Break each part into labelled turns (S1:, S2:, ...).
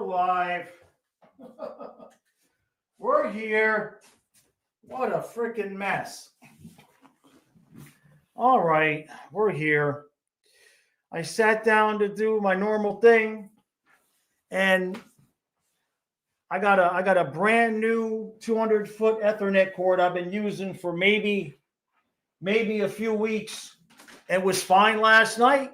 S1: live. We're here. What a freaking mess. All right, we're here. I sat down to do my normal thing, and I got a brand new 200-foot Ethernet cord I've been using for maybe a few weeks. It was fine last night.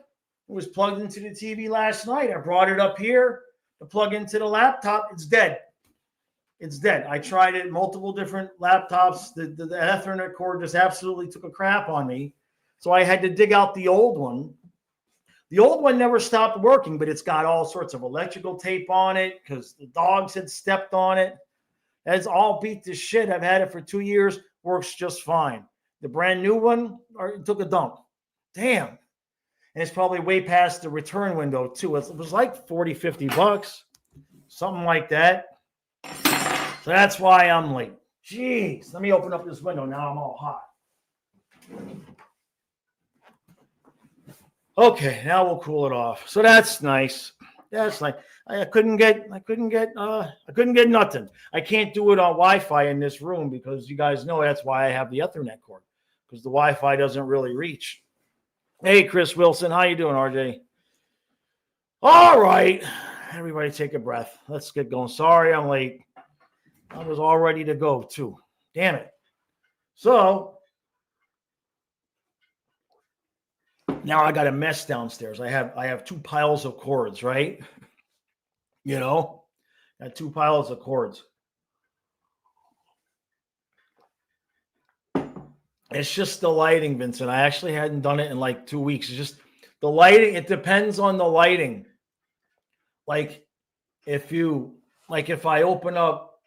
S1: It was plugged into the TV last night. I brought it up here to plug into the laptop. It's dead. It's dead. I tried it multiple different laptops. The Ethernet cord just absolutely took a crap on me. So I had to dig out the old one. The old one never stopped working, but it's got all sorts of electrical tape on it because the dogs had stepped on it. It's all beat to shit. I've had it for 2 years. Works just fine. The brand new one took a dump. Damn. And it's probably way past the return window, too. It was like $40-50, something like that. So that's why I'm late. Jeez. Let me open up this window. Now I'm all hot. Okay, now we'll cool it off. So that's nice. That's nice. I couldn't get nothing. I can't do it on Wi-Fi in this room because you guys know that's why I have the Ethernet cord, because the Wi-Fi doesn't really reach. Hey, Chris Wilson, how you doing, RJ? All right, everybody take a breath. Let's get going. Sorry I'm late. I was all ready to go too. Damn it. So now I got a mess downstairs. I have two piles of cords, right? You know, got two piles of cords. It's just the lighting, Vincent. I actually hadn't done it in like 2 weeks. It's just the lighting. It depends on the lighting. Like if I open up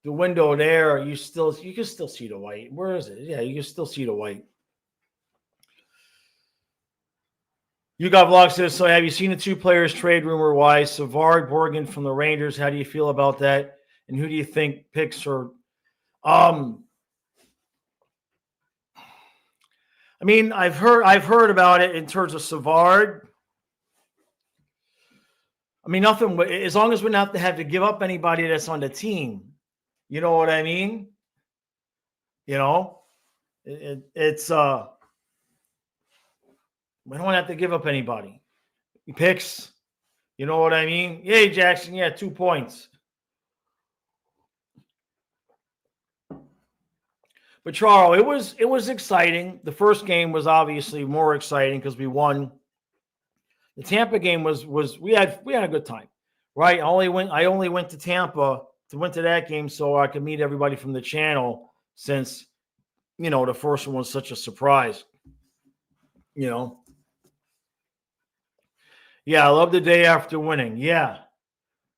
S1: the window there, you can still see the white. Where is it? Yeah, you can still see the white. You got vlog says, so have you seen the two players trade rumor wise? Savard, Borgen from the Rangers. How do you feel about that? And who do you think picks are? I mean, I've heard about it in terms of Savard. I mean, nothing, as long as we don't have to give up anybody that's on the team. You know what I mean? You know, it's we don't have to give up anybody. Picks, you know what I mean? Yay, Jackson, yeah, 2 points. But Charles, it was exciting. The first game was obviously more exciting because we won. The Tampa game was we had a good time, right? I only went to Tampa to that game so I could meet everybody from the channel, since the first one was such a surprise. Yeah, I love the day after winning. Yeah,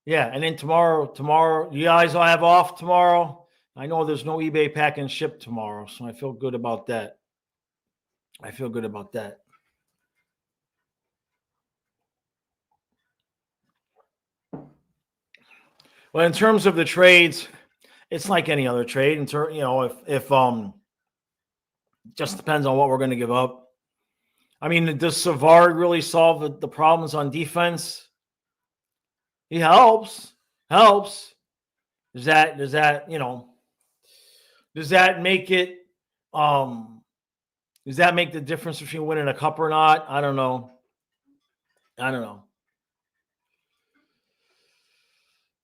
S1: and then tomorrow you guys will have off tomorrow. I know there's no eBay pack and ship tomorrow, so I feel good about that. Well, in terms of the trades, it's like any other trade. If just depends on what we're going to give up. I mean, does Savard really solve the problems on defense? He helps. Does that make it? Does that make the difference between winning a cup or not? I don't know.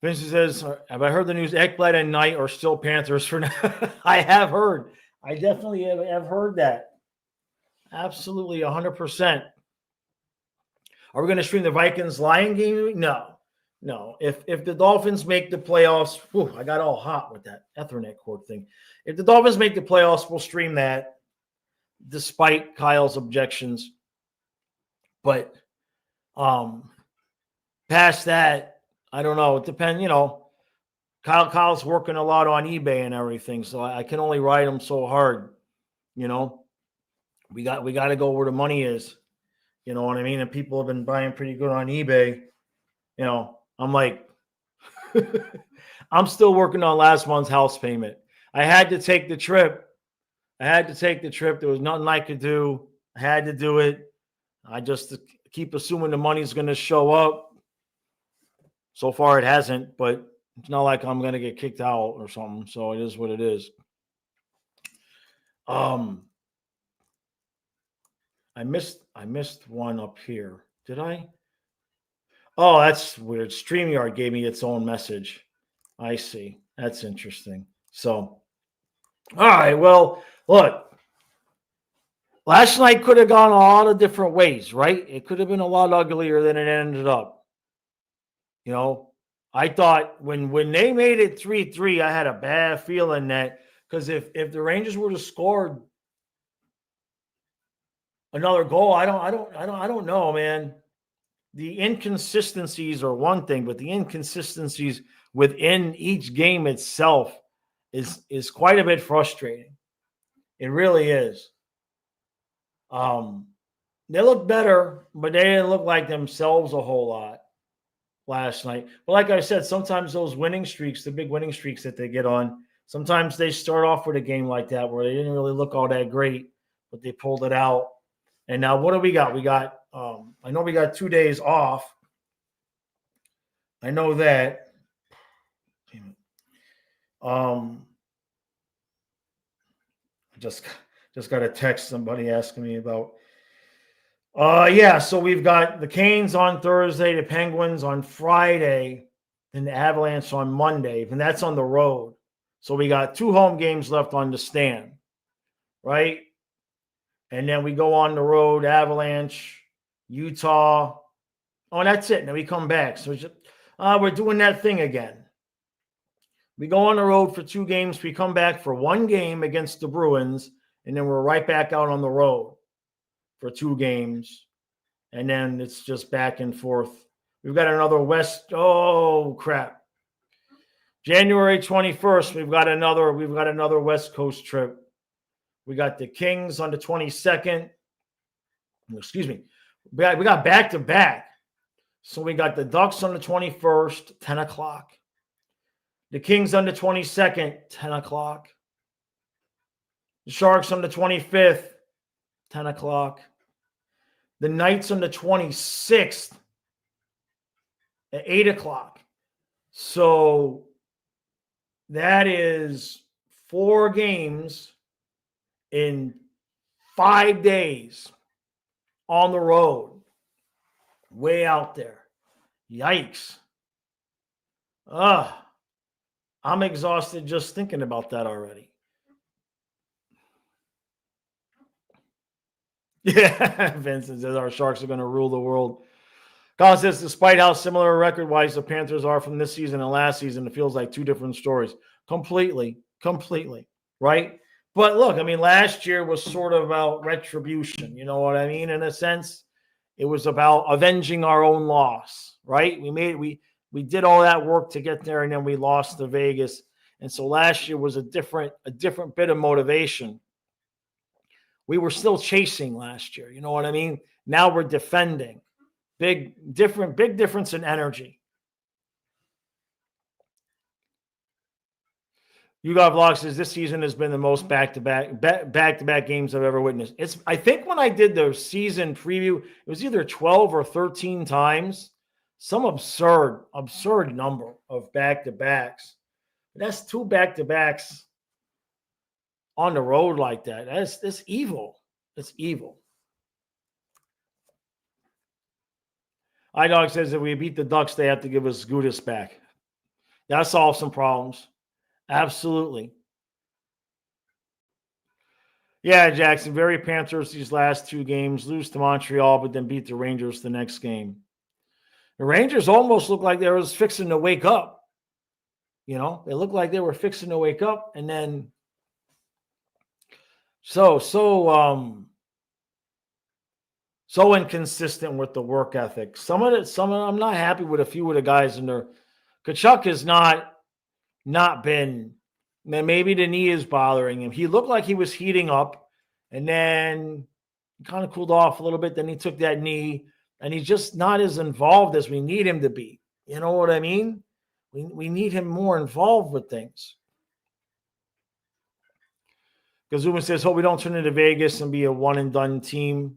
S1: Vincent says, have I heard the news? Ekblad and Knight are still Panthers for now. I have heard. I definitely have heard that. Absolutely, 100%. Are we going to stream the Vikings Lion game? No. If the Dolphins make the playoffs, I got all hot with that Ethernet cord thing. If the Dolphins make the playoffs, we'll stream that, despite Kyle's objections. But past that, I don't know. It depends. Kyle's working a lot on eBay and everything, so I can only ride him so hard. We got to go where the money is. You know what I mean? And people have been buying pretty good on eBay. I'm like, I'm still working on last month's house payment. I had to take the trip. There was nothing I could do. I had to do it. I just keep assuming the money's going to show up. So far, it hasn't, but it's not like I'm going to get kicked out or something. So it is what it is. I missed one up here. Did I? Oh, that's weird. StreamYard gave me its own message. I see. That's interesting. So, all right. Well, look, last night could have gone a lot of different ways, right? It could have been a lot uglier than it ended up. You know, I thought when they made it 3-3, I had a bad feeling that because if the Rangers were to score another goal, I don't know, man. The inconsistencies are one thing, but the inconsistencies within each game itself is quite a bit frustrating. It really is. They look better, but they didn't look like themselves a whole lot last night. But like I said, sometimes those winning streaks, the big winning streaks that they get on, sometimes they start off with a game like that where they didn't really look all that great, but they pulled it out. And now what do we got? We got, I know we got 2 days off. I know that. I just got a text, somebody asking me about. Yeah, so we've got the Canes on Thursday, the Penguins on Friday, and the Avalanche on Monday, and that's on the road. So we got 2 home games left on the stand, right? And then we go on the road, Avalanche, Utah. Oh, that's it. Then we come back. So we're doing that thing again. We go on the road for 2 games. We come back for 1 game against the Bruins, and then we're right back out on the road for 2 games. And then it's just back and forth. We've got another crap. January 21st, we've got another West Coast trip. We got the Kings on the 22nd. Excuse me. We got back-to-back. So we got the Ducks on the 21st, 10 o'clock. The Kings on the 22nd, 10 o'clock. The Sharks on the 25th, 10 o'clock. The Knights on the 26th at 8 o'clock. So that is 4 games in 5 days on the road. Way out there. Yikes. I'm exhausted just thinking about that already. Yeah, Vincent says our Sharks are going to rule the world. Colin says, despite how similar record-wise the Panthers are from this season and last season, it feels like 2 different stories. Completely, right? But look, I mean, last year was sort of about retribution. You know what I mean? In a sense, it was about avenging our own loss, right? We did all that work to get there, and then we lost to Vegas. And so last year was a different bit of motivation. We were still chasing last year. You know what I mean? Now we're defending. Big difference in energy. YouGov Vlog says this season has been the most back-to-back games I've ever witnessed. I think when I did the season preview, it was either 12 or 13 times. Some absurd number of back-to-backs. That's 2 back-to-backs on the road like that. That's evil. It's evil. iDog says if we beat the Ducks, they have to give us Gudis back. That'll solve some problems. Absolutely. Yeah, Jackson, very Panthers these last 2 games. Lose to Montreal, but then beat the Rangers the next game. The Rangers almost looked like they were fixing to wake up. You know, they looked like they were fixing to wake up, and then so inconsistent with the work ethic. Some of it, I'm not happy with a few of the guys in there. Kachuk has not been. Maybe the knee is bothering him. He looked like he was heating up, and then kind of cooled off a little bit. Then he took that knee, and he's just not as involved as we need him to be. You know what I mean? We need him more involved with things. Gazuma says, hope we don't turn into Vegas and be a one-and-done team.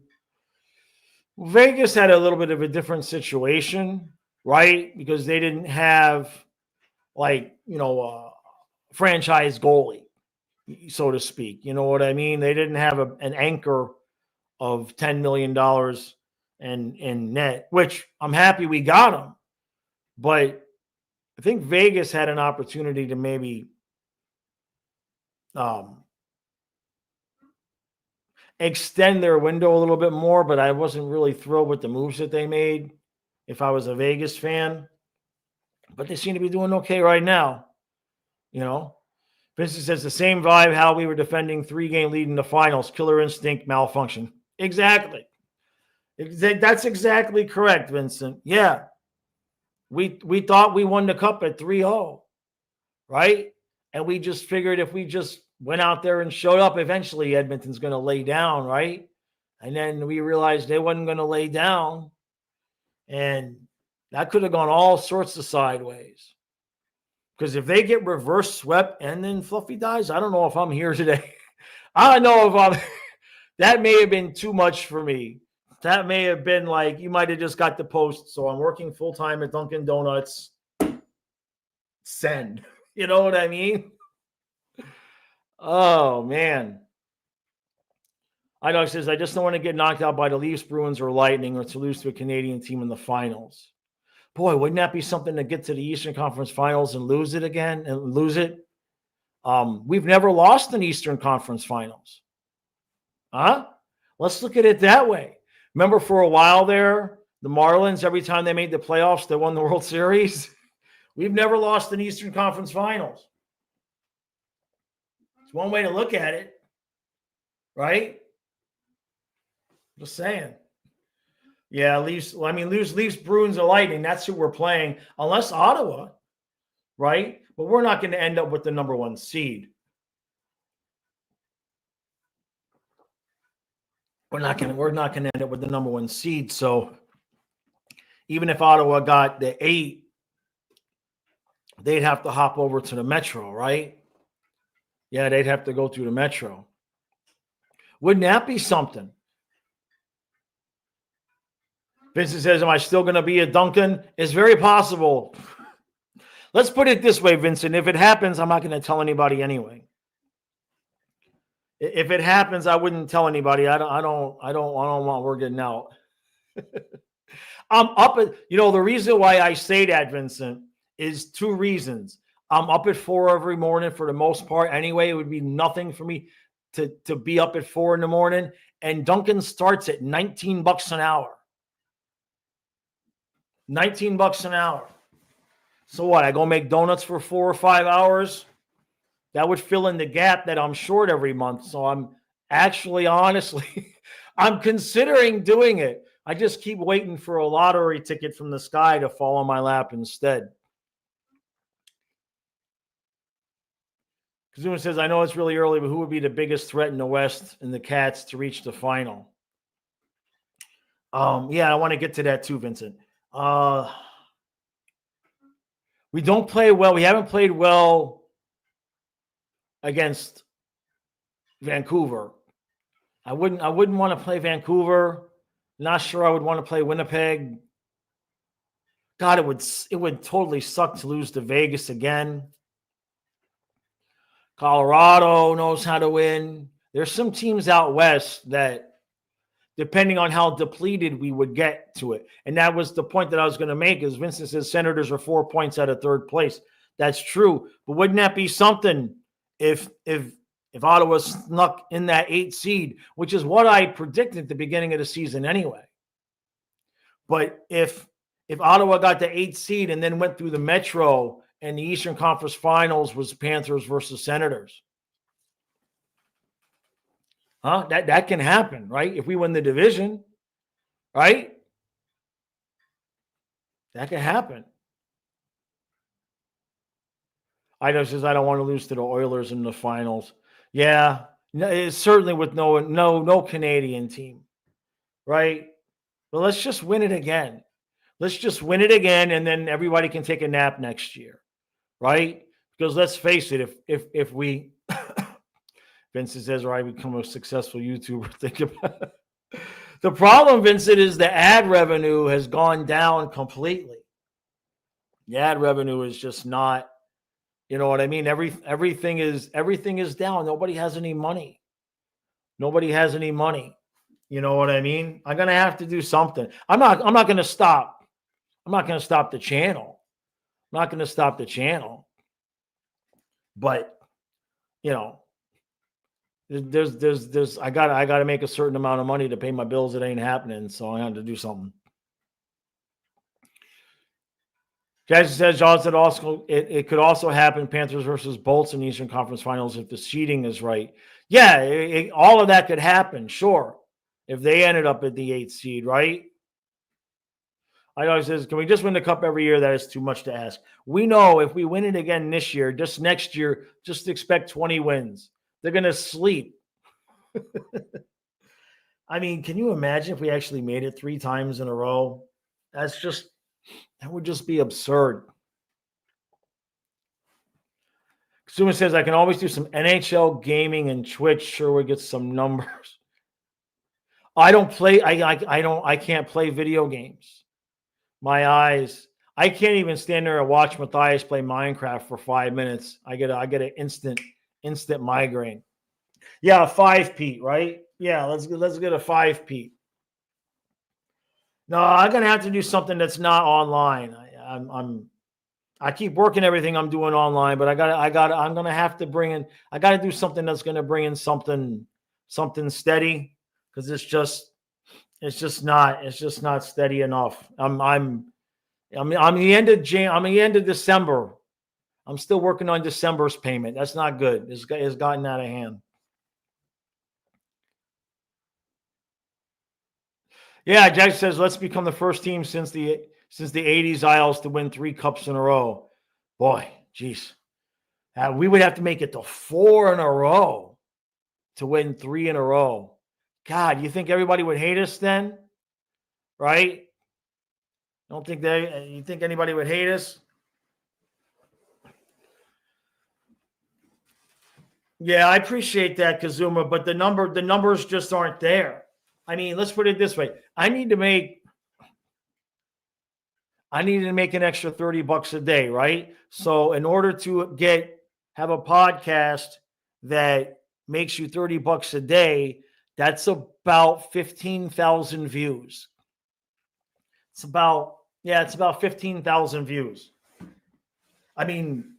S1: Vegas had a little bit of a different situation. right? Because they didn't have like, franchise goalie, so to speak. You know what I mean? They didn't have an anchor of $10 million in net, which I'm happy we got him. But I think Vegas had an opportunity to maybe extend their window a little bit more, but I wasn't really thrilled with the moves that they made if I was a Vegas fan. But they seem to be doing okay right now. Vincent says the same vibe how we were defending 3-game lead in the finals. Killer instinct malfunction. Exactly. That's exactly correct, Vincent. Yeah. We thought we won the cup at 3-0, right? And we just figured if we just went out there and showed up, eventually Edmonton's going to lay down, right? And then we realized they wasn't going to lay down. And that could have gone all sorts of sideways. Because if they get reverse swept and then Fluffy dies, I don't know if I'm here today. I don't know if I'm that may have been too much for me. That may have been like, you might have just got the post. So I'm working full-time at Dunkin' Donuts. Send. You know what I mean? Oh, man. I know it says, I just don't want to get knocked out by the Leafs, Bruins, or Lightning, or to lose to a Canadian team in the finals. Boy, wouldn't that be something to get to the Eastern Conference Finals and lose it again and lose it? We've never lost an Eastern Conference Finals. Huh? Let's look at it that way. Remember for a while there, the Marlins, every time they made the playoffs, they won the World Series. We've never lost an Eastern Conference Finals. It's one way to look at it, right? Just saying. Yeah, Leafs, Bruins, or Lightning, that's who we're playing, unless Ottawa, right? But we're not going to end up with the number 1 seed. We're not going to end up with the number 1 seed. So even if Ottawa got the 8, they'd have to hop over to the Metro, right? Yeah, they'd have to go through the Metro. Wouldn't that be something? Vincent says, am I still going to be a Duncan? It's very possible. Let's put it this way, Vincent. If it happens, I'm not going to tell anybody anyway. If it happens, I wouldn't tell anybody. I don't want word getting out. I'm up at, the reason why I say that, Vincent, is 2 reasons. I'm up at 4 every morning for the most part. Anyway, it would be nothing for me to be up at 4 in the morning. And Duncan starts at $19 an hour. $19 an hour. So what? I go make donuts for 4 or 5 hours? That would fill in the gap that I'm short every month. So I'm actually, honestly, I'm considering doing it. I just keep waiting for a lottery ticket from the sky to fall on my lap instead. Kazuma says, I know it's really early, but who would be the biggest threat in the West and the Cats to reach the final? Yeah, I want to get to that too, Vincent. We don't play well. We haven't played well against Vancouver. I wouldn't want to play Vancouver. Not sure I would want to play Winnipeg. God, it would totally suck to lose to Vegas again. Colorado knows how to win. There's some teams out west that, depending on how depleted we would get to it. And that was the point that I was going to make, is Vincent says Senators are 4 points out of 3rd place. That's true. But wouldn't that be something if Ottawa snuck in that 8 seed, which is what I predicted at the beginning of the season anyway. But if Ottawa got the 8 seed and then went through the Metro and the Eastern Conference Finals was Panthers versus Senators. That can happen, right? If we win the division, right? That can happen. Ido says, I don't want to lose to the Oilers in the finals. Yeah, it's certainly with no Canadian team, right? But let's just win it again. Let's just win it again, and then everybody can take a nap next year, right? Because let's face it, if we Vincent says, or I become a successful YouTuber, think about it. The problem, Vincent, is the ad revenue has gone down completely. The ad revenue is just not, you know what I mean? Everything is down. Nobody has any money. Nobody has any money. You know what I mean? I'm gonna have to do something. I'm not gonna stop. I'm not gonna stop the channel. I'm not gonna stop the channel. But you know, there's I gotta make a certain amount of money to pay my bills. It ain't happening, so I have to do something. Jackson says, Jaws, that also it could also happen Panthers versus Bolts in the Eastern Conference Finals if the seeding is right. Yeah, all of that could happen, sure, if they ended up at the 8th seed, right? I always says, can we just win the cup every year? That is too much to ask. We know if we win it again this year, just next year, just expect 20 wins. They're going to sleep. I mean, can you imagine if we actually made it 3 times in a row? That would just be absurd. Suma says, I can always do some NHL gaming and Twitch. Sure, we get some numbers. I don't play. I can't play video games. My eyes. I can't even stand there and watch Matthias play Minecraft for 5 minutes. I get an instant migraine. Yeah, 5 Pete, right? Yeah, let's get a 5 Pete. No, I'm gonna have to do something that's not online. I keep working everything I'm doing online, but I'm gonna have to bring in. I got to do something that's gonna bring in something steady, because it's just not steady enough. I'm the end of December. I'm still working on December's payment. That's not good. It's gotten out of hand. Yeah, Jack says, let's become the first team since the 80s Isles to win 3 cups in a row. Boy, geez. We would have to make it to 4 in a row to win 3 in a row. God, you think everybody would hate us then? Right? You think anybody would hate us? Yeah, I appreciate that, Kazuma, but the numbers just aren't there. I mean, let's put it this way. I need to make an extra $30 a day, right? So in order to have a podcast that makes you $30 a day, that's about 15,000 views. It's about 15,000 views. I mean,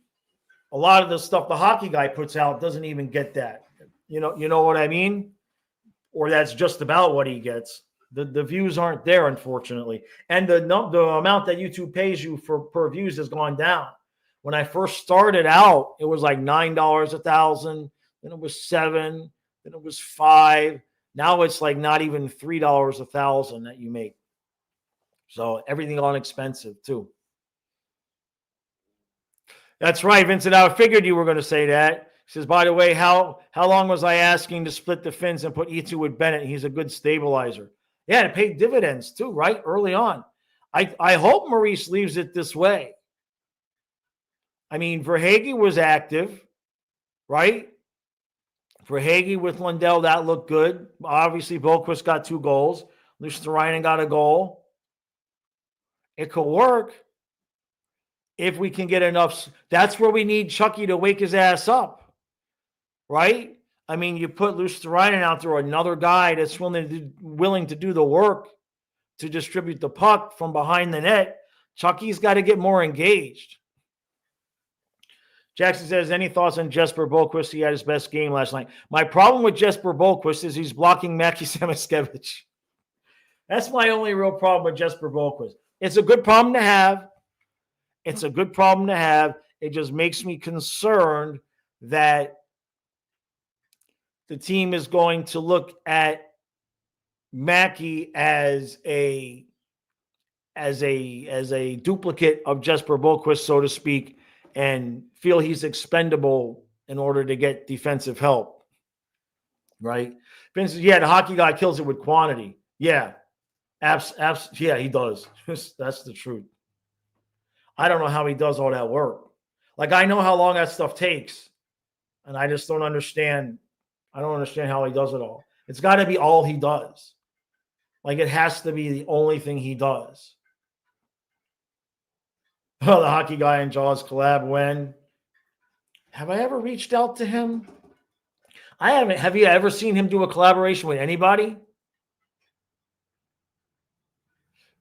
S1: a lot of the stuff the hockey guy puts out doesn't even get that. You know what I mean? Or that's just about what he gets. The views aren't there, unfortunately. And the amount that YouTube pays you per views has gone down. When I first started out, it was like $9 1,000. Then it was $7. Then it was $5. Now it's like not even $3 1,000 that you make. So everything on expensive too. That's right, Vincent. I figured you were going to say that. He says, by the way, how long was I asking to split the fins and put E2 with Bennett? He's a good stabilizer. Yeah, it paid dividends too, right? Early on. I hope Maurice leaves it this way. I mean, Verhaeghe was active, right? Verhaeghe with Lundell, that looked good. Obviously, Boquist got 2 goals. Luosterainen got a goal. It could work if we can get enough. That's where we need Chucky to wake his ass up, right? I mean, you put Luosterainen out there, another guy that's willing to do the work to distribute the puck from behind the net. Chucky's got to get more engaged. Jackson says, any thoughts on Jesper Boquist? He had his best game last night. My problem with Jesper Boquist is he's blocking Mackie Samoskevich. That's my only real problem with Jesper Boquist. It's a good problem to have. It just makes me concerned that the team is going to look at Mackie as a duplicate of Jesper Boquist, so to speak, and feel he's expendable in order to get defensive help, right? Vincent, yeah, the hockey guy kills it with quantity. Yeah, yeah, he does. That's the truth. I don't know how he does all that work. Like, I know how long that stuff takes, and I just don't understand. I don't understand how he does it all. It's got to be all he does. Like, it has to be the only thing he does. Oh, the hockey guy and Jaws collab. When have I ever reached out to him? I haven't. Have you ever seen him do a collaboration with anybody?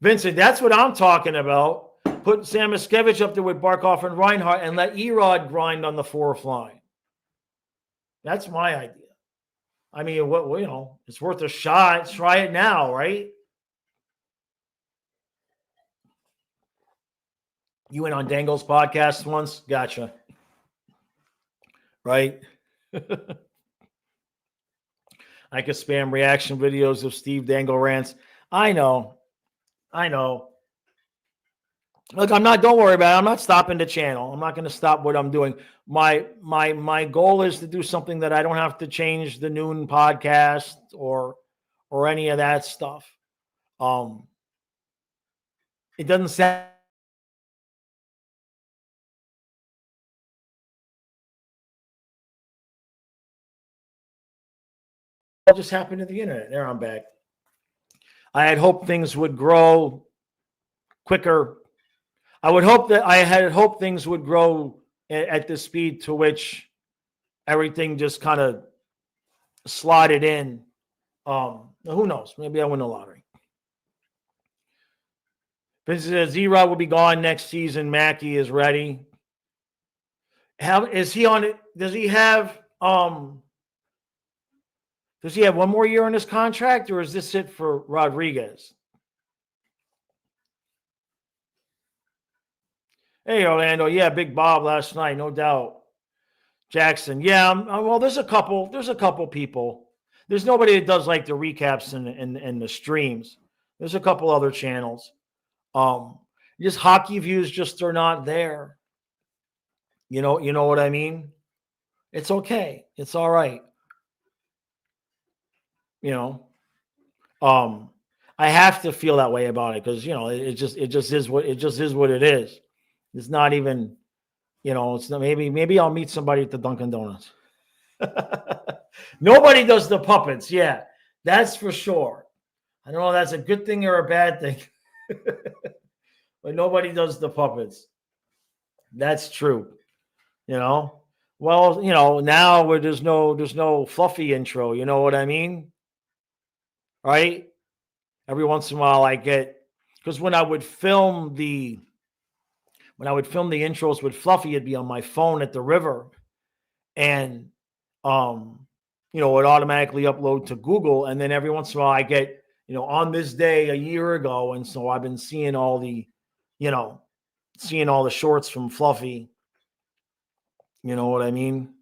S1: Vincent, that's what I'm talking about. Put Sam Miskevich up there with Barkov and Reinhardt and let Erod grind on the fourth line. That's my idea. I mean, what it's worth a shot. Try it now, right? You went on Dangle's podcast once? Gotcha. Right? I could spam reaction videos of Steve Dangle rants. I know. Look, don't worry about it. I'm not stopping the channel. I'm not going to stop what I'm doing. My goal is to do something that I don't have to change the noon podcast or any of that stuff. It doesn't sound what just happened to the internet. There, I'm back. I had hoped things would grow quicker. I had hoped things would grow at the speed to which everything just kind of slotted in. Who knows? Maybe I win the lottery. Vincent says Z-Rod will be gone next season. Mackey is ready. How is he on it? Does he have one more year on his contract, or is this it for Rodriguez? Hey, Orlando. Yeah, Big Bob last night, no doubt. Jackson. Yeah, well, there's a couple people. There's nobody that does like the recaps and the streams. There's a couple other channels. Just hockey views just are not there. You know what I mean? It's okay. It's all right. I have to feel that way about it because it just is what it is. It's not even, it's not, maybe I'll meet somebody at the Dunkin' Donuts. Nobody does the puppets. Yeah, that's for sure. I don't know if that's a good thing or a bad thing. But nobody does the puppets. That's true. Well, now where there's no fluffy intro, you know what I mean? Right? Every once in a while I get, because when I would film the intros with Fluffy, it'd be on my phone at the river, and it would automatically upload to Google, and then every once in a while I get, on this day a year ago, and so I've been seeing all the shorts from Fluffy. You know what I mean?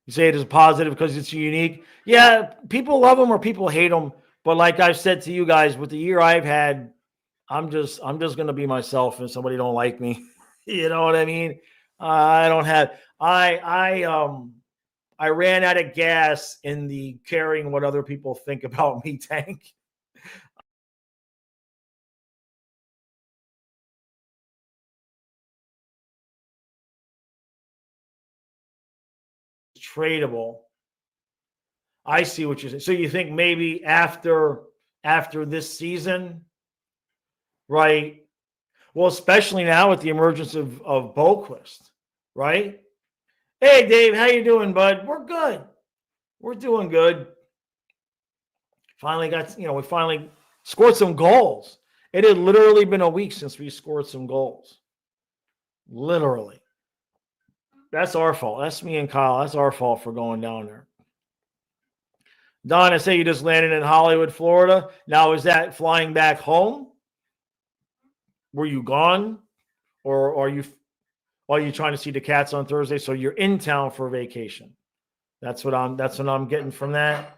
S1: You say it is positive because it's unique. Yeah, people love them or people hate them. But like I've said to you guys, with the year I've had, I'm just going to be myself. If somebody don't like me, you know what I mean? I don't have. I ran out of gas in the caring what other people think about me tank. Tradable. I see what you're saying. So you think maybe after this season, right? Well, especially now with the emergence of Boquist, right? Hey, Dave, how you doing, bud? We're good. We're doing good. Finally got, we finally scored some goals. It had literally been a week since we scored some goals. Literally. That's our fault. That's me and Kyle. That's our fault for going down there. Don, I say you just landed in Hollywood, Florida. Now, is that flying back home? Were you gone? Or are you trying to see the cats on Thursday? So you're in town for vacation. That's what I'm getting from that.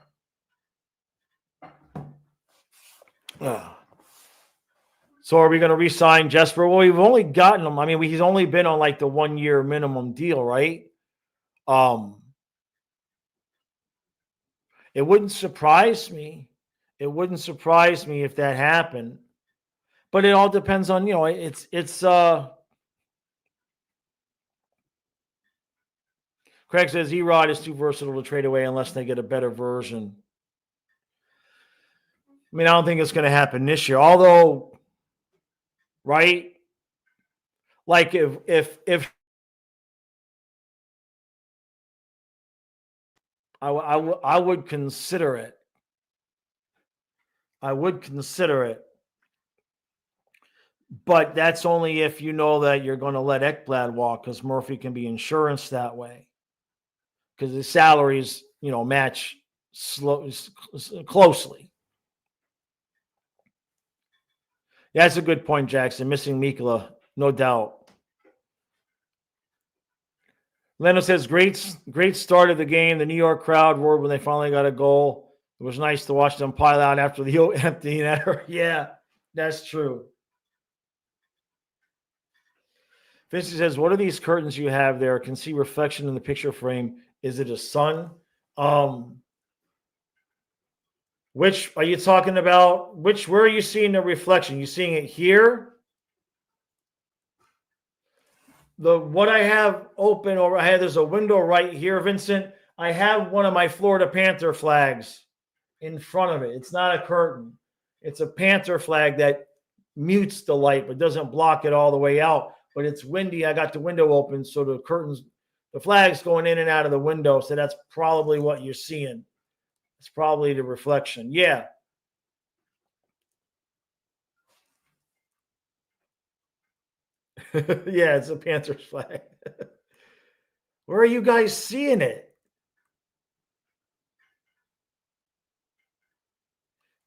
S1: So are we going to re-sign Jesper? Well, we've only gotten him. I mean, he's only been on like the 1 year minimum deal, right? It wouldn't surprise me. It wouldn't surprise me if that happened. But it all depends on, it's Craig says Erod is too versatile to trade away unless they get a better version. I mean, I don't think it's going to happen this year. Although, right, Like if I would consider it. I would consider it. But that's only if you know that you're going to let Ekblad walk, because Murphy can be insurance that way. Because his salaries, match closely. Yeah, that's a good point, Jackson. Missing Mikula, no doubt. Leno says, great start of the game. The New York crowd roared when they finally got a goal. It was nice to watch them pile out after the empty netter. Yeah, that's true. Vincent says, what are these curtains you have there? I can see reflection in the picture frame. Is it a sun? Which are you talking about? Where are you seeing the reflection? You seeing it here? What I have open over ahead, there's a window right here, Vincent. I have one of my Florida Panther flags in front of it. It's not a curtain. It's a Panther flag that mutes the light but doesn't block it all the way out. But it's windy. I got the window open, so the curtains, the flag's going in and out of the window. So that's probably what you're seeing. It's probably the reflection. Yeah. Yeah, it's a Panthers flag. Where are you guys seeing it?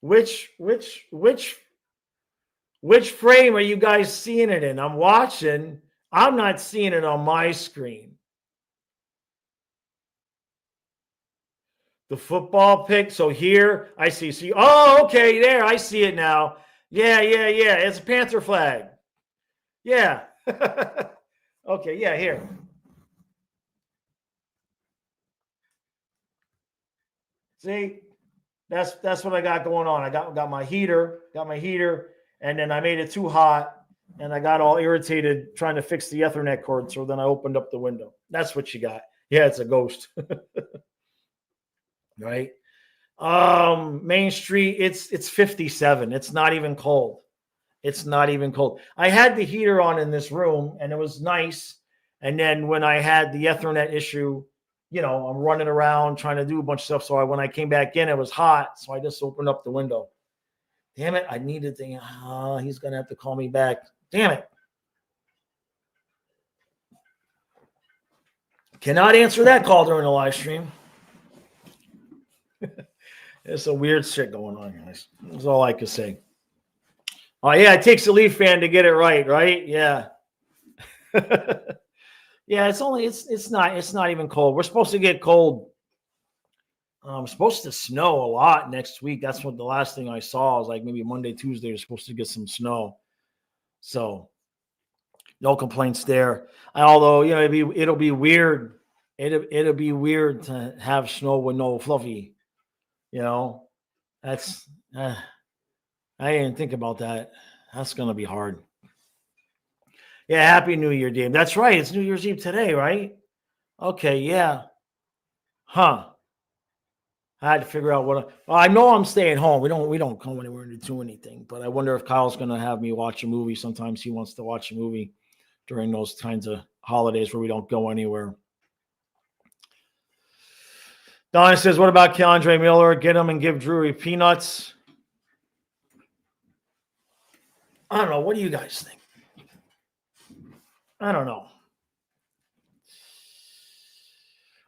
S1: Which frame are you guys seeing it in? I'm watching. I'm not seeing it on my screen. The football pick. So here I see. Oh, okay, there. I see it now. Yeah. It's a Panther flag. Yeah. Okay, yeah, here. See, that's what I got going on. I got my heater, and then I made it too hot, and I got all irritated trying to fix the Ethernet cord. So then I opened up the window. That's what you got. Yeah, it's a ghost. Right. Main Street, it's 57. It's not even cold. I had the heater on in this room and it was nice. And then when I had the Ethernet issue, I'm running around trying to do a bunch of stuff. So when I came back in, it was hot. So I just opened up the window. Damn it. I needed to, he's going to have to call me back. Damn it. Cannot answer that call during the live stream. There's some weird shit going on, guys. That's all I can say. Oh, yeah, it takes a Leaf fan to get it right? Yeah. Yeah, it's not even cold. We're supposed to get cold. Supposed to snow a lot next week. That's what the last thing I saw was like maybe Monday, Tuesday, we're supposed to get some snow. So no complaints there. Although, it'll be weird. It'll be weird to have snow with no fluffy. That's I didn't think about that. That's gonna be hard. Yeah, Happy New Year, Dave. That's right. It's New Year's Eve today, right? Okay, yeah. Huh. I had to figure out what. I know I'm staying home. We don't come anywhere to do anything. But I wonder if Kyle's gonna have me watch a movie. Sometimes he wants to watch a movie during those kinds of holidays where we don't go anywhere. Donna says, what about Keandre Miller? Get him and give Drury peanuts. I don't know. What do you guys think? I don't know.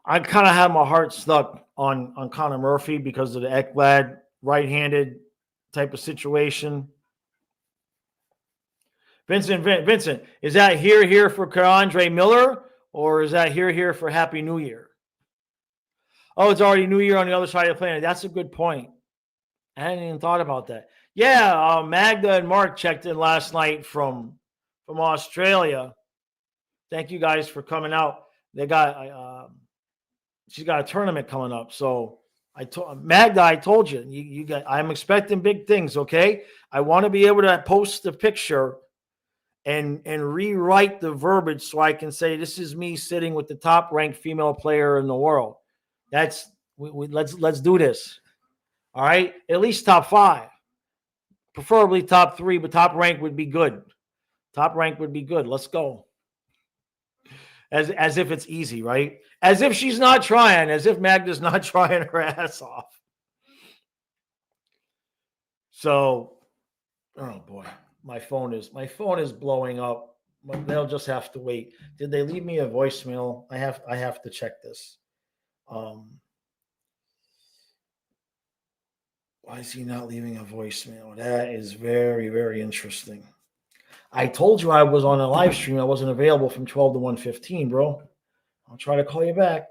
S1: I kind of have my heart stuck on Connor Murphy because of the Ekblad right-handed type of situation. Vincent, is that here for Keandre Miller, or is that here for Happy New Year? Oh, it's already New Year on the other side of the planet. That's a good point. I hadn't even thought about that. Yeah, Magda and Mark checked in last night from Australia. Thank you guys for coming out. They got she's got a tournament coming up. So Magda, I told you, you got. I'm expecting big things. Okay, I want to be able to post the picture and rewrite the verbiage so I can say this is me sitting with the top ranked female player in the world. Let's do this. All right, at least top 5, preferably top 3, but top rank would be good. Top rank would be good. Let's go. As if it's easy, right? As if she's not trying, as if Magda's not trying her ass off. So, oh boy, my phone is blowing up. They'll just have to wait. Did they leave me a voicemail? I have to check this. Why is he not leaving a voicemail? That is very, very interesting. I told you I was on a live stream. I wasn't available from 12 to 1:15, bro. I'll try to call you back.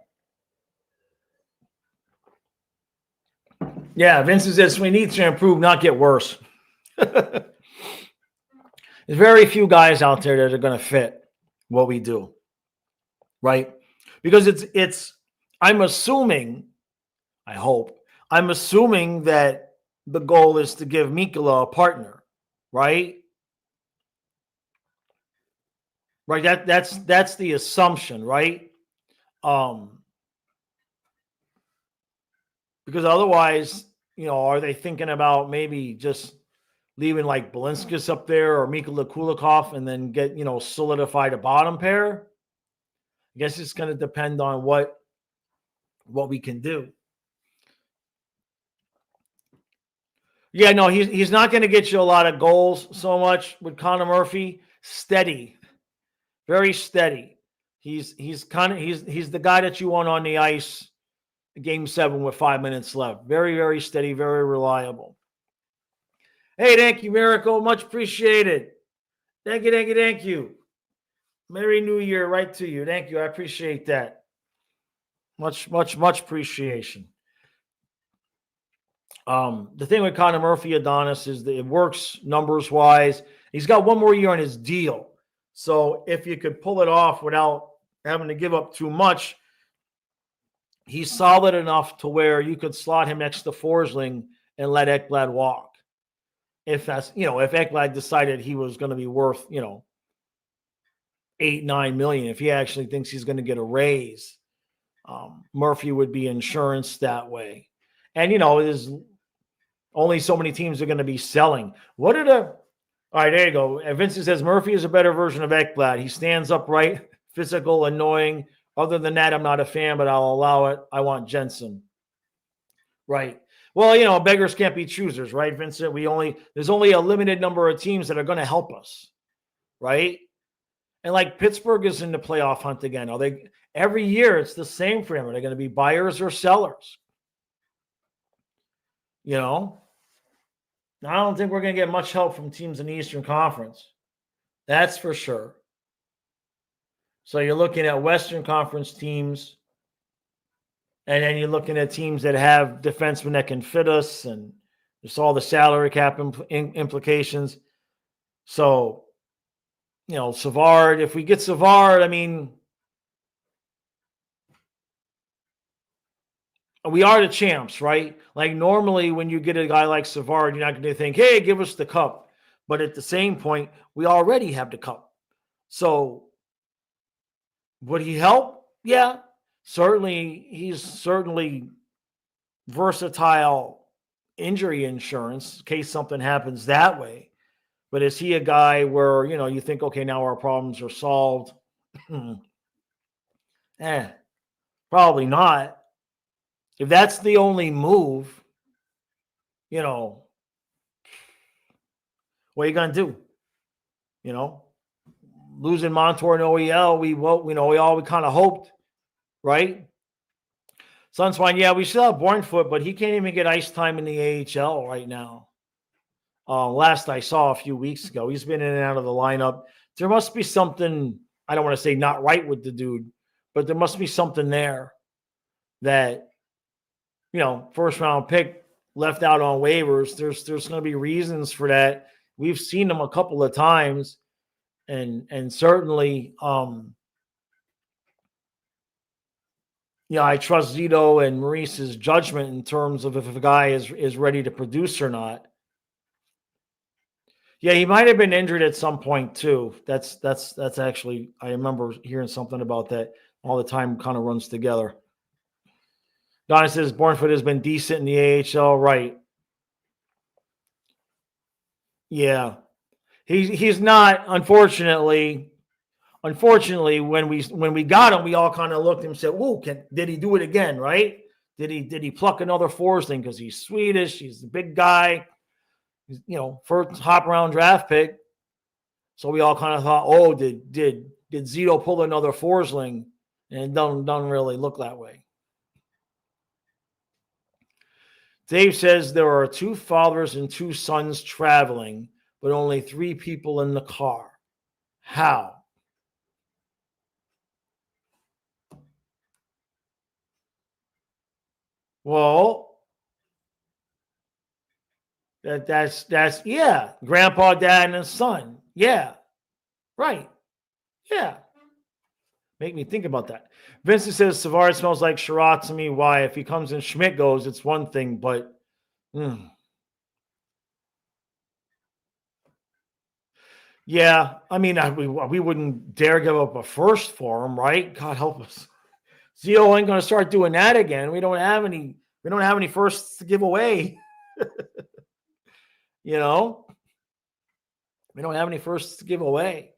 S1: Yeah, Vincent says we need to improve, not get worse. There's very few guys out there that are going to fit what we do, right? Because it's. I'm assuming, I hope, I'm assuming that the goal is to give Mikula a partner, right? Right. That's the assumption, right? Because otherwise, are they thinking about maybe just leaving like Balinskis up there or Mikula Kulikov and then get, solidify the bottom pair? I guess it's going to depend on what we can do. Yeah, no, he's not going to get you a lot of goals so much with Connor Murphy. Steady, very steady. He's the guy that you want on the ice. Game 7 with 5 minutes left. Very, very steady, very reliable. Hey, thank you, Miracle. Much appreciated. Thank you. Merry New Year right to you. Thank you. I appreciate that. Much appreciation. The thing with Connor Murphy, Adonis, is that it works numbers-wise. He's got one more year on his deal. So if you could pull it off without having to give up too much, he's solid enough to where you could slot him next to Forsling and let Ekblad walk. If that's, if Ekblad decided he was going to be worth, $8-9 million, if he actually thinks he's going to get a raise, Murphy would be insurance that way. And, there's only so many teams are going to be selling. All right, there you go. And Vincent says Murphy is a better version of Ekblad. He stands upright, physical, annoying. Other than that, I'm not a fan, but I'll allow it. I want Jensen. Right. Well, beggars can't be choosers, right, Vincent? There's only a limited number of teams that are going to help us, right? And like Pittsburgh is in the playoff hunt again. Every year it's the same for them. Are they going to be buyers or sellers? I don't think we're going to get much help from teams in the Eastern Conference. That's for sure. So you're looking at Western Conference teams, and then you're looking at teams that have defensemen that can fit us, and there's all the salary cap implications. So, Savard, if we get Savard, we are the champs, right? Like normally when you get a guy like Savard, you're not going to think, hey, give us the cup. But at the same point, we already have the cup. So would he help? Yeah, certainly. He's certainly versatile injury insurance in case something happens that way. But is he a guy where, you think, okay, now our problems are solved? Probably not. If that's the only move, what are you going to do? Losing Montour and OEL, we all kind of hoped, right? Sunswine, yeah, we still have Bournefoot, but he can't even get ice time in the AHL right now. Last I saw a few weeks ago, he's been in and out of the lineup. There must be something, I don't want to say not right with the dude, but there must be something there that, first round pick left out on waivers. There's going to be reasons for that. We've seen them a couple of times, and certainly, I trust Zito and Maurice's judgment in terms of if a guy is ready to produce or not. Yeah, he might have been injured at some point too. That's actually, I remember hearing something about that. All the time kind of runs together. Donna says Bournefoot has been decent in the AHL, right? Yeah. He's not, unfortunately. Unfortunately, when we got him, we all kind of looked and said, "Whoa, did he do it again? Right? Did he pluck another Forsling because he's Swedish? He's a big guy, first hop round draft pick." So we all kind of thought, "Oh, did Zito pull another Forsling?" And it don't really look that way. Dave says there are 2 fathers and 2 sons traveling, but only 3 people in the car. How? Well, that's yeah, grandpa, dad, and his son. Yeah, right. Yeah. Make me think about that. Vincent says Savard smells like Sherrod to me. Why? If he comes and Schmidt goes, it's one thing, but yeah, I mean, we wouldn't dare give up a first for him, right? God help us. Zio ain't going to start doing that again. We don't have any firsts to give away. We don't have any firsts to give away.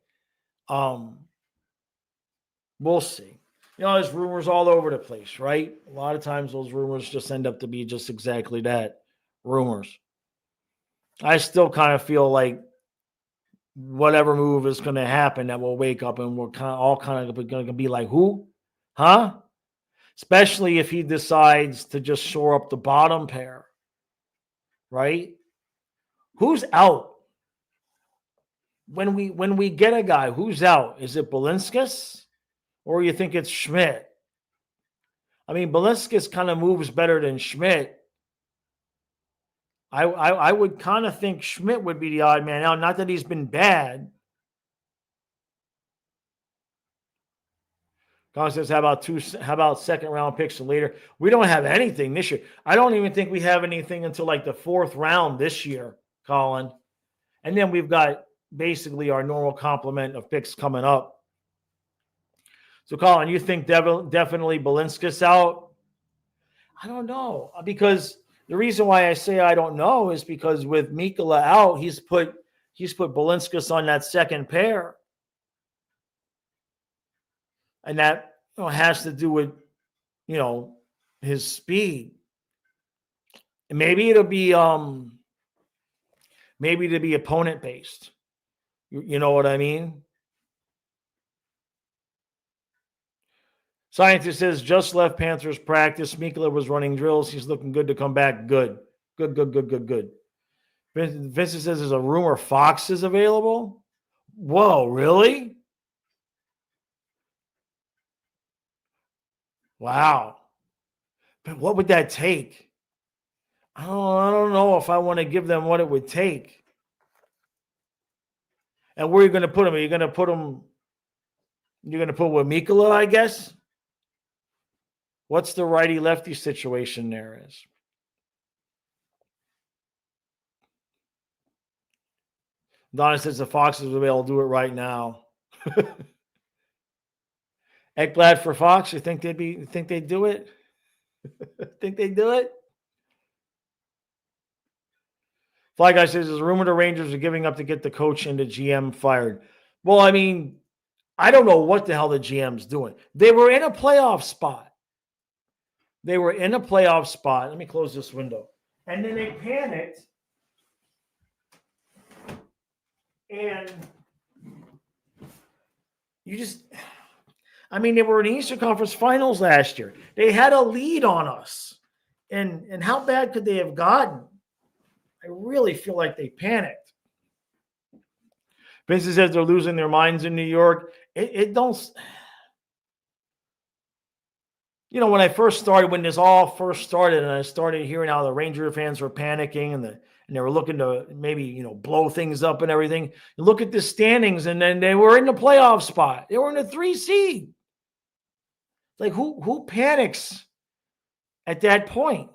S1: We'll see. There's rumors all over the place, right? A lot of times those rumors just end up to be just exactly that, rumors. I still kind of feel like whatever move is going to happen, that we'll wake up and we're all going to be like, who? Huh? Especially if he decides to just shore up the bottom pair, right? Who's out? When we get a guy, who's out? Is it Balinskis? Or you think it's Schmidt? I mean, Balinskis kind of moves better than Schmidt. I would kind of think Schmidt would be the odd man out. Not that he's been bad. Colin says, how about second round picks later? We don't have anything this year. I don't even think we have anything until like the 4th round this year, Colin. And then we've got basically our normal complement of picks coming up. So, Colin, you think definitely Balinskis out? I don't know, because the reason why I say I don't know is because with Mikkola out, he's put Balinskis on that second pair, and that has to do with his speed. And maybe it'll be opponent based. You know what I mean? Scientist says, just left Panthers practice. Mikkola was running drills. He's looking good to come back. Good. Vincent says there's a rumor Fox is available. Whoa, really? Wow. But what would that take? I don't know if I want to give them what it would take. And where are you going to put him? Are you going to put him? You're going to put with Mikkola, I guess? What's the righty-lefty situation there is? Donna says the Foxes will be able to do it right now. Ekblad for Fox, you think they'd do it? Think they'd do it? Fly Guy says there's a rumor the Rangers are giving up to get the coach and the GM fired. Well, I mean, I don't know what the hell the GM's doing. They were in a playoff spot. Let me close this window. And then they panicked. And they were in the Eastern Conference Finals last year. They had a lead on us. And how bad could they have gotten? I really feel like they panicked. Vincent says they're losing their minds in New York. It don't. When this all first started, and I started hearing how the Ranger fans were panicking and they were looking to maybe, blow things up and everything. You look at the standings, and then they were in the playoff spot. They were in the 3 seed. Like, who panics at that point?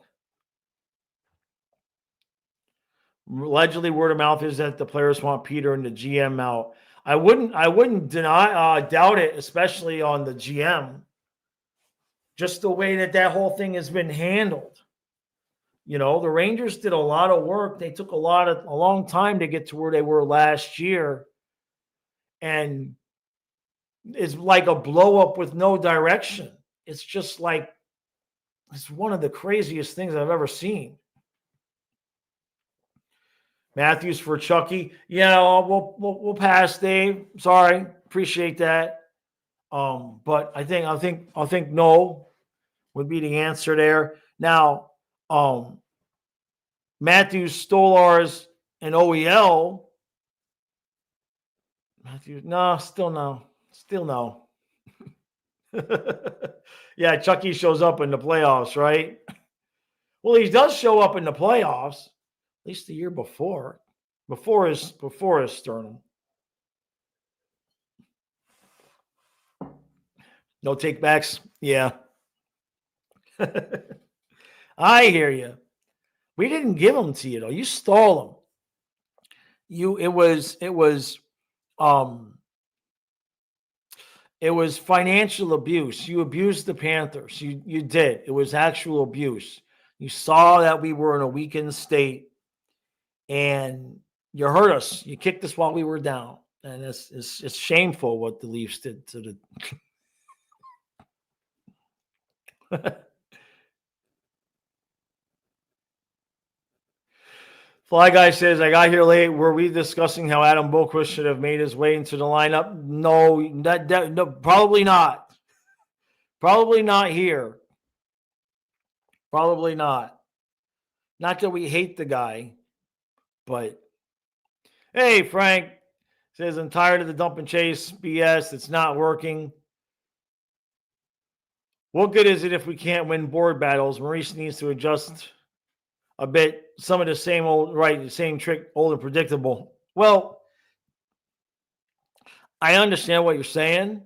S1: Allegedly, word of mouth is that the players want Peter and the GM out. I wouldn't doubt it, especially on the GM. Just the way that whole thing has been handled. The Rangers did a lot of work. They took a long time to get to where they were last year. And it's like a blow up with no direction. It's just like, it's one of the craziest things I've ever seen. Matthews for Chucky. Yeah, we'll pass, Dave. Sorry, appreciate that. But I think no would be the answer there. Now, Matthews, Stolars, and OEL. Matthews, no, still no. Yeah, Chucky shows up in the playoffs, right? Well, he does show up in the playoffs, at least the year before his sternum. No take backs. Yeah. I hear you. We didn't give them to you though. You stole them. It was financial abuse. You abused the Panthers. You did. It was actual abuse. You saw that we were in a weakened state, and you hurt us. You kicked us while we were down, and it's shameful what the Leafs did to the. Fly Guy says, I got here late. Were we discussing how Adam Boquist should have made his way into the lineup? No, no, probably not. Probably not here. Probably not. Not that we hate the guy, but hey, Frank says, I'm tired of the dump and chase BS. It's not working. What good is it if we can't win board battles? Maurice needs to adjust a bit. Some of the same old, right, the same trick, old and predictable. Well, I understand what you're saying.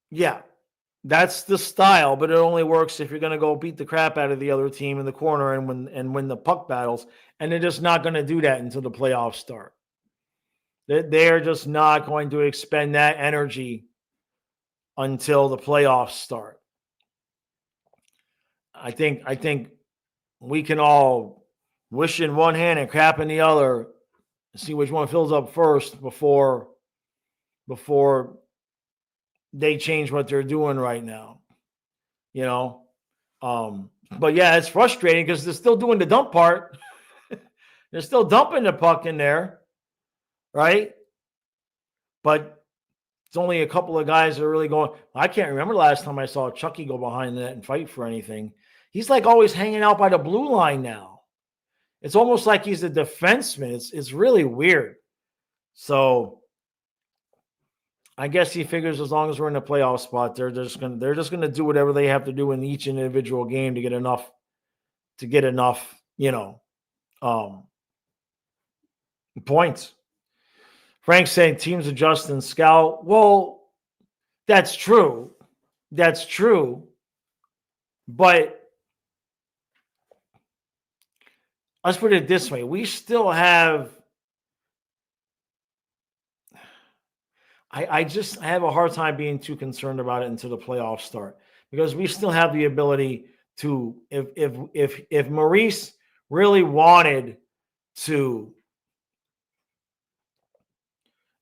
S1: Yeah, that's the style, but it only works if you're going to go beat the crap out of the other team in the corner and win the puck battles. And they're just not going to do that until the playoffs start. They're just not going to expend that energy until the playoffs start. I think we can all wish in one hand and crap in the other, see which one fills up first before they change what they're doing right now. But yeah, it's frustrating because they're still doing the dump part. They're still dumping the puck in there, right? But it's only a couple of guys that are really going. I can't remember the last time I saw Chucky go behind the net and fight for anything. He's like always hanging out by the blue line now. It's almost like he's a defenseman. It's really weird. So I guess he figures as long as we're in the playoff spot, they're just gonna do whatever they have to do in each individual game to get enough, points. Frank saying teams adjust and scout. Well, that's true. That's true. But let's put it this way. We still have I have a hard time being too concerned about it until the playoffs start, because we still have the ability to, if Maurice really wanted to.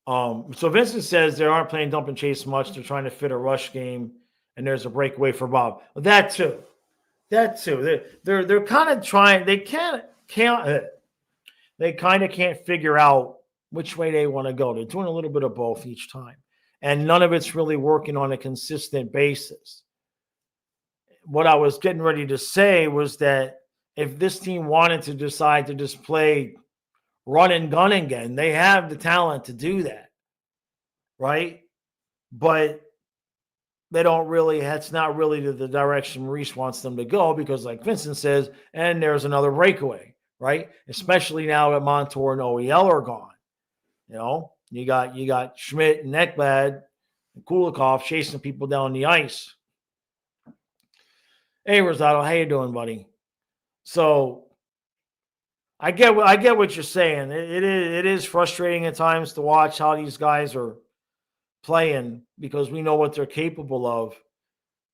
S1: So Vincent says they aren't playing dump and chase much. They're trying to fit a rush game, and there's a breakaway for Bob. That too. They're kind of trying. They kind of can't figure out which way they want to go. They're doing a little bit of both each time, and none of it's really working on a consistent basis. What I was getting ready to say was that if this team wanted to decide to just play run and gun again, they have the talent to do that, right? But they don't really, that's not really the direction Maurice wants them to go, because like Vincent says, and there's another breakaway, right? Especially now that Montour and OEL are gone. You got Schmidt and Ekblad and Kulikov chasing people down the ice. Hey, Rosado, how you doing, buddy? So I get what you're saying. It is frustrating at times to watch how these guys are playing, because we know what they're capable of.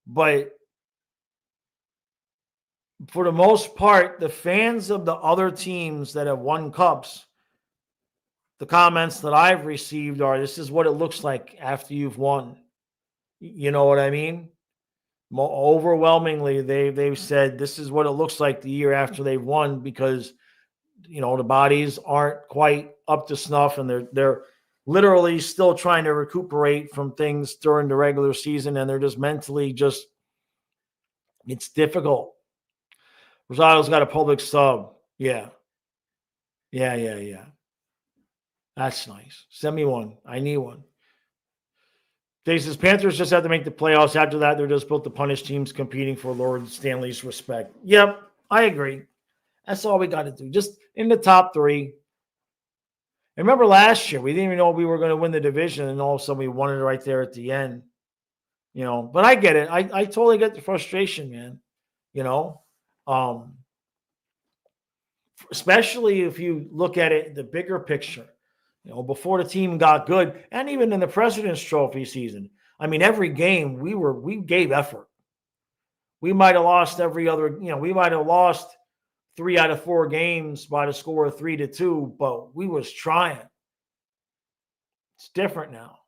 S1: But for the most part, the fans of the other teams that have won cups, the comments that I've received are, this is what it looks like after you've won. You know what I mean? Overwhelmingly, they've said this is what it looks like the year after they've won, because the bodies aren't quite up to snuff, and they're literally still trying to recuperate from things during the regular season, and they're just mentally it's difficult. Rosado's got a public sub. Yeah. That's nice. Send me one. I need one. Dave says Panthers just have to make the playoffs. After that, they're just built to punish teams competing for Lord Stanley's respect. Yep, I agree. That's all we got to do. Just in the top 3. And remember last year, we didn't even know we were going to win the division, and all of a sudden we won it right there at the end. But I get it. I totally get the frustration, man. Especially if you look at it, the bigger picture. Before the team got good, and even in the President's Trophy season, I mean, every game we gave effort. We might have lost we might have lost 3 out of 4 games by the score of 3-2, but we was trying. It's different now.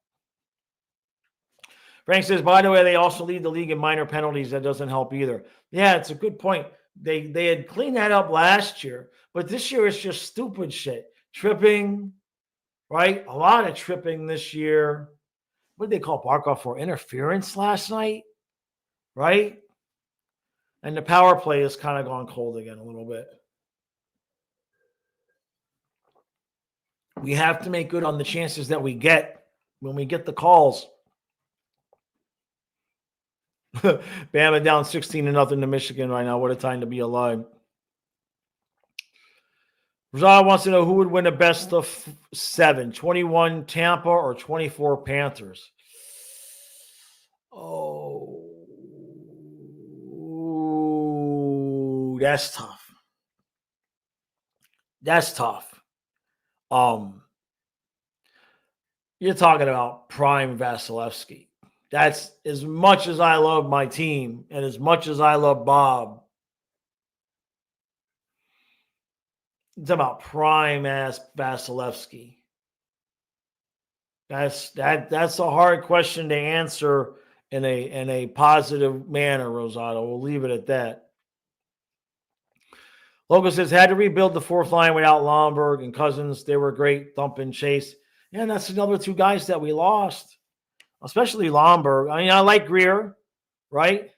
S1: Frank says, by the way, they also lead the league in minor penalties. That doesn't help either. Yeah, it's a good point. They had cleaned that up last year, but this year it's just stupid shit. Tripping, right? A lot of tripping this year. What did they call Barkov for? Interference last night, right? And the power play has kind of gone cold again a little bit. We have to make good on the chances that we get when we get the calls. Bama down 16-0 to Michigan right now. What a time to be alive. Rosado wants to know who would win a best of 7, 21 Tampa or 24 Panthers. Oh, that's tough. That's tough. You're talking about prime Vasilevsky. That's as much as I love my team and as much as I love Bob. It's about prime ass Vasilevsky. That's a hard question to answer in a positive manner, Rosado. We'll leave it at that. Logan says, had to rebuild the 4th line without Lomberg and Cousins. They were great, Thump and Chase. Yeah, and that's another 2 guys that we lost, especially Lomberg. I mean, I like Greer, right?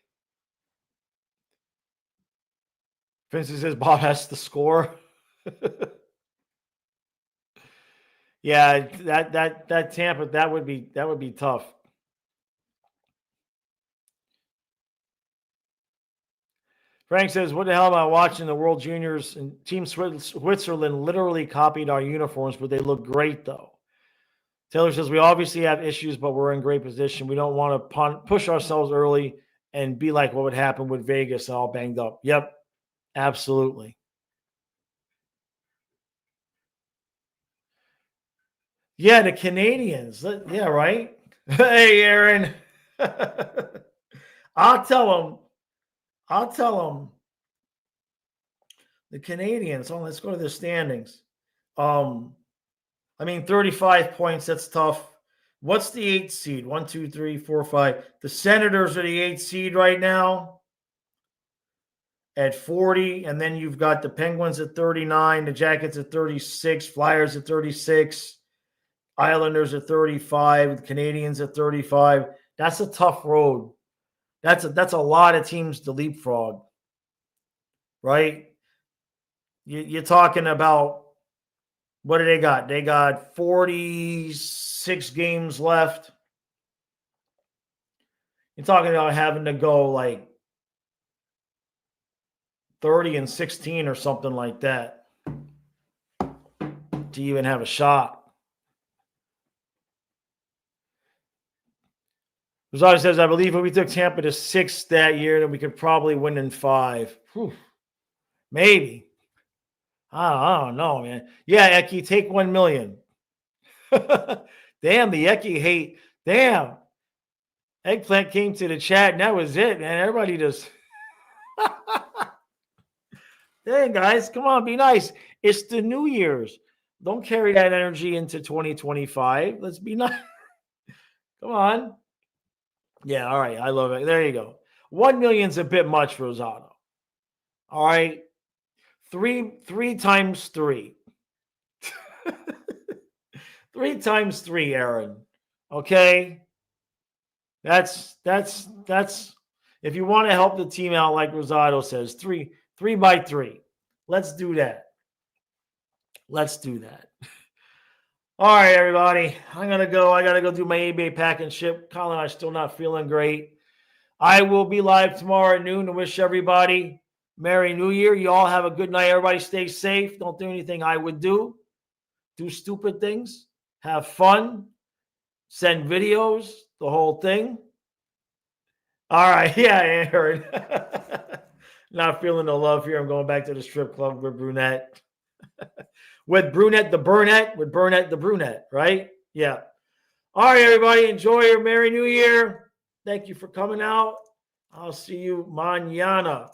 S1: Vincent says Bob has to score. Yeah, that Tampa, that would be tough. Frank says, what the hell am I watching? The World Juniors and Team Switzerland literally copied our uniforms, but they look great, though. Taylor says, we obviously have issues, but we're in great position. We don't want to push ourselves early and be like what would happen with Vegas all banged up. Yep, absolutely. Yeah, the Canadians. Yeah, right? Hey, Aaron. I'll tell them. The Canadians. Oh, let's go to the standings. 35 points. That's tough. What's the 8th seed? 1, 2, 3, 4, 5. The Senators are the 8th seed right now at 40. And then you've got the Penguins at 39, the Jackets at 36, Flyers at 36, Islanders at 35, the Canadians at 35. That's a tough road. That's a lot of teams to leapfrog, right? You're talking about, what do they got? They got 46 games left. You're talking about having to go like 30-16 or something like that to even have a shot. Rosado says, I believe if we took Tampa to 6th that year, then we could probably win in 5. Whew. Maybe. I don't know, man. Yeah, Eki, take 1 million. Damn, the Eki hate. Damn. Eggplant came to the chat, and that was it, man. Everybody just Hey, guys, come on, be nice. It's the New Year's. Don't carry that energy into 2025. Let's be nice. Come on. Yeah, all right. I love it. There you go. 1 million's a bit much, Rosado. All right. Three times three. 3 times 3, Aaron. Okay. That's if you want to help the team out, like Rosado says, three by three. Let's do that. Let's do that. All right, everybody. I'm gonna go. I gotta go do my eBay pack and ship. Colin, I'm still not feeling great. I will be live tomorrow at noon to wish everybody Merry New Year. You all have a good night. Everybody stay safe. Don't do anything I would do. Do stupid things. Have fun. Send videos. The whole thing. All right. Yeah, Aaron. Not feeling the love here. I'm going back to the strip club with Brunette. With Brunette the Burnette. With Burnette the Brunette, right? Yeah. All right, everybody. Enjoy your Merry New Year. Thank you for coming out. I'll see you mañana.